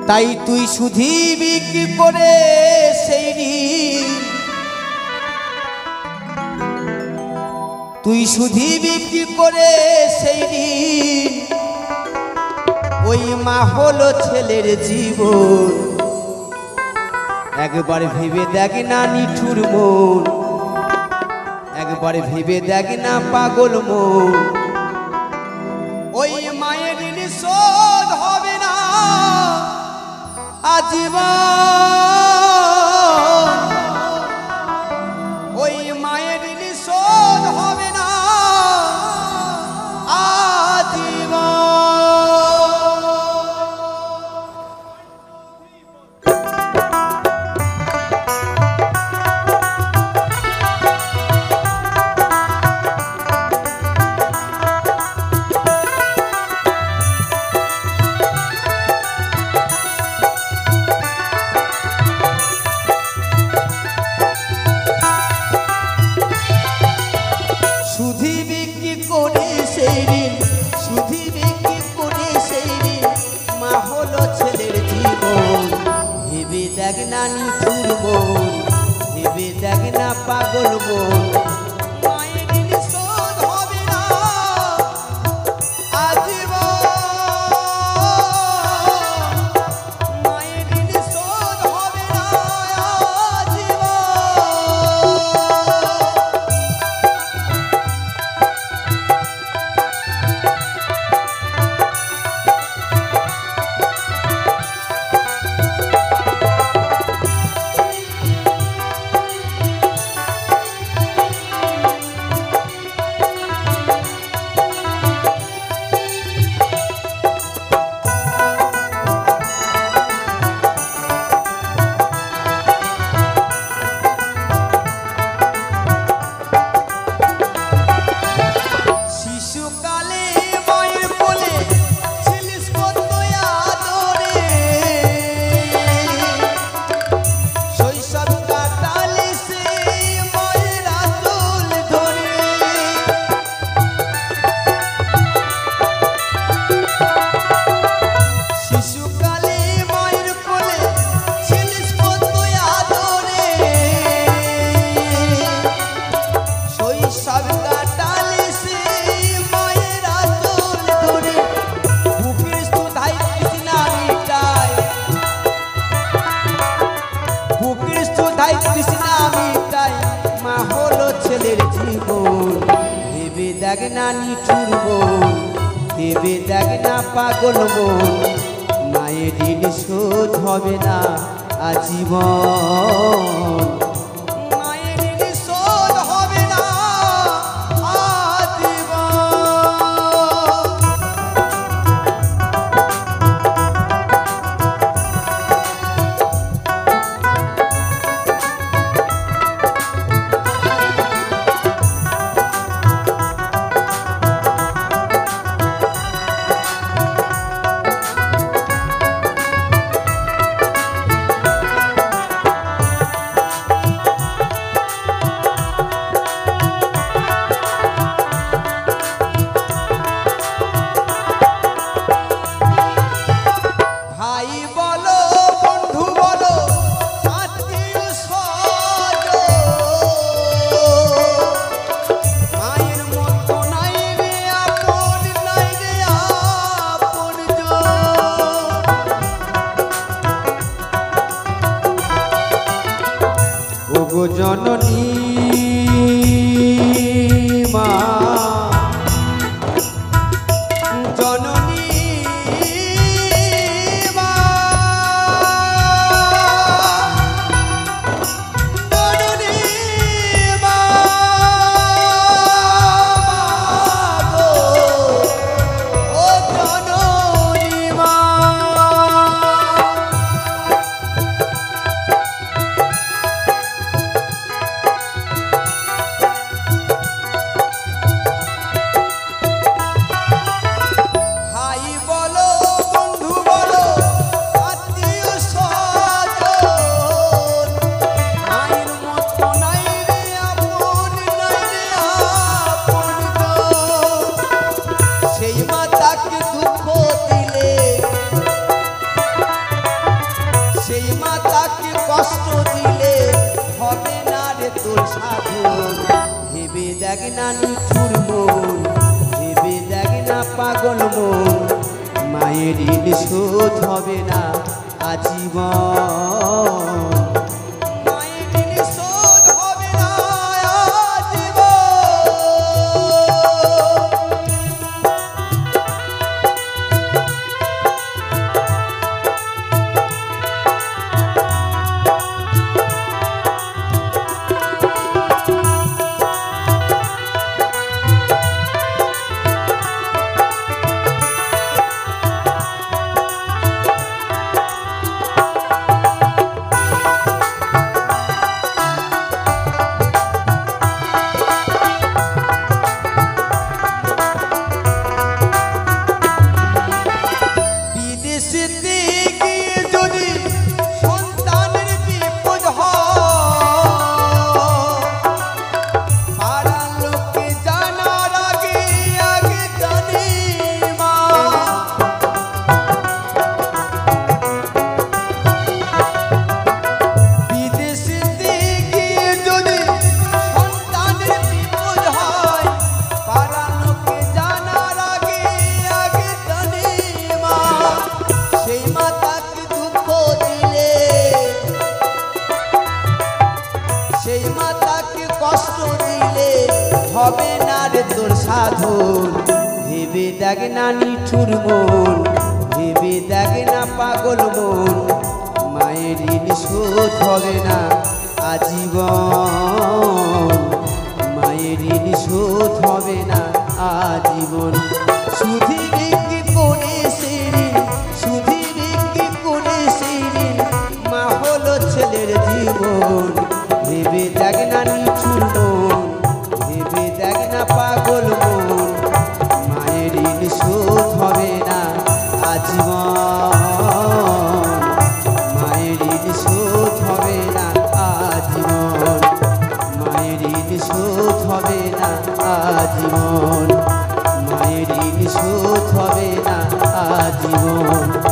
তাই তুই শুধিবি কি করে সেই ঋণ, তুই শুধিবি কি করে সেই ঋণ। ওই মা হলো ছেলের জীবন, একবার ভেবে দেখ না নিঠুর মন, একবার ভেবে দেখ না পাগল মন। ওই মায়ের ঋণ শোধ হবে না আজীবন, ওই মায়ের ঋণ শোধ হবে না আজীবন। শুধিবি কি করে সেই ঋণ, শুধিবি কি করে সেই ঋণ। মা হলো ছেলের জীবন, ভেবে দেখ না নিঠুর মন, ভেবে দেখ না পাগল মন। মায়ের ঋণ শোধ হবে না আজীবন, মায়ের ঋণ শোধ হবে না আজীবন। শিশুকালে মায়ের কোলে ছিলিস কত আদরে, শৈশব কাটালি সে মায়ের আঁচল ধরে। শিশুকালে মায়ের কোলে ছিলিস কত আদরে, শৈশব কাটালি সে মায়ের আঁচল ধরে। বুকের স্তোধায় তৃষ্ণা মিটায়, বুকের স্তোধায় তৃষ্ণা মিটায়। মা হলো ছেলের জীবন, ভেবে দেখ না নিঠুর মন, ভেবে দেখ না পাগল মন। মায়ের ঋণ শোধ হবে না আজীবন, মায়ের ঋণ শোধ হবে না আজীবন। কষ্ট দিলে হবে না রে তোর সাধন। ভেবে দেখ না নিঠুর মন, ভেবে দেখ না পাগল মন, মায়ের ঋণ শোধ হবে না আজীবন। কষ্ট দিলে হবে না রে তোর সাধন। ভেবে দেখ না নিঠুর মন, ভেবে দেখ না পাগল মন, মায়ের ঋণ শোধ হবে না আজীবন। মায়ের ঋণ শোধ হবে না আজীবন। সুধিবে কি করে সেই ঋণ, সুধিবে কি করে সেই ঋণ, মা হলো ছেলের জীবন। ভেবে দেখ না নিঠুর মন, ভেবে দেখ না পাগল মন, মায়ের ঋণ শোধ হবে না আজীবন। মায়ের ঋণ শোধ হবে না আজীবন, মায়ের ঋণ শোধ হবে না আজীবন, মায়ের ঋণ শোধ হবে না আজীবন।